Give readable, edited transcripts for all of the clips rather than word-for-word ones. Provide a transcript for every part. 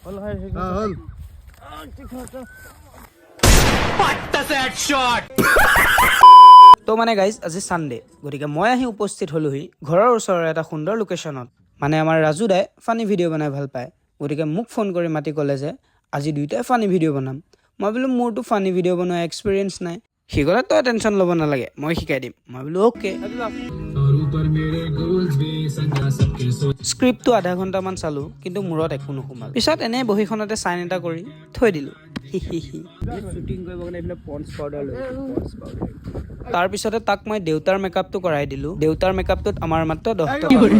হল হয় হল তো মানে গাইজ আজি সানডে গতিকে মই আহি উপস্থিত হলোহি ঘৰৰ ওচৰৰ এটা সুন্দৰ লোকেশ্যনত মানে আমাৰ ৰাজু দাই ফানি ভিডিঅ' বনাই ভাল পায় গতিকে মোক ফোন কৰি মাতি ক'লে যে আজি দুইটাই ফানি ভিডিঅ' বনাম মই বোলো মোৰতো ফানি ভিডিঅ' বনোৱা এক্সপিৰিয়েঞ্চ নাই সি ক'লে তই টেনশ্যন ল'ব নালাগে মই শিকাই দিম মই বোলো অ'কে স্ক্ৰিপ্টটো আধা ঘণ্টামান চালোঁ কিন্তু মূৰত একো নোসোমাল পিছত এনেই বহীখনতে চাইন এটা কৰি থৈ দিলোঁ শ্বুটিং কৰিব কাৰণে এইবিলাক পন্স পাউডাৰ লৈ তাৰপিছতে তাক মই দেউতাৰ মেকআপটো কৰাই দিলোঁ দেউতাৰ মেকআপটোত আমাৰ মাত্ৰ 10 টকা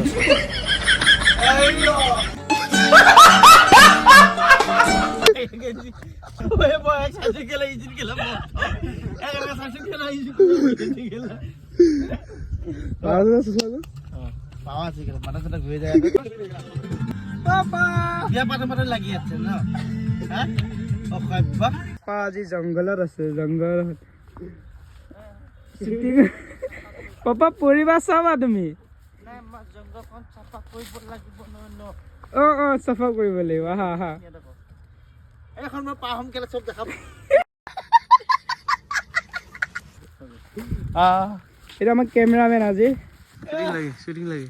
আজি জংঘলত আছে জংঘলত পাপা পৰিবা চাবা তুমি চাফা কৰিব লাগিব হা হা এখন মই পাহম কেলে চব দেখাম এটা আমাৰ কেমেৰামেন আজি শুটিং লাগে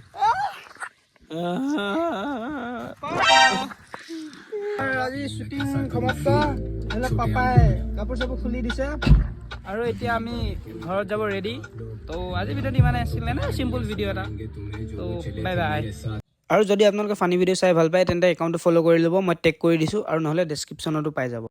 আজি শ্বুটিং সমাপ্ত পাপাই কাপোৰ চাপোৰ খুলি দিছে আৰু এতিয়া আমি ঘৰত যাব ৰেডি তো আজি ভিডিঅ'টো ইমানে আছিলে না চিম্পল ভিডিঅ' এটা তো বাই বাই আৰু যদি আপোনালোকে ফানি ভিডিঅ' চাই ভাল পায় তেন্তে একাউণ্টটো ফ'ল' কৰি ল'ব মই টেগ কৰি দিছোঁ আৰু নহ'লে ডেছক্ৰিপশ্যনতো পাই যাব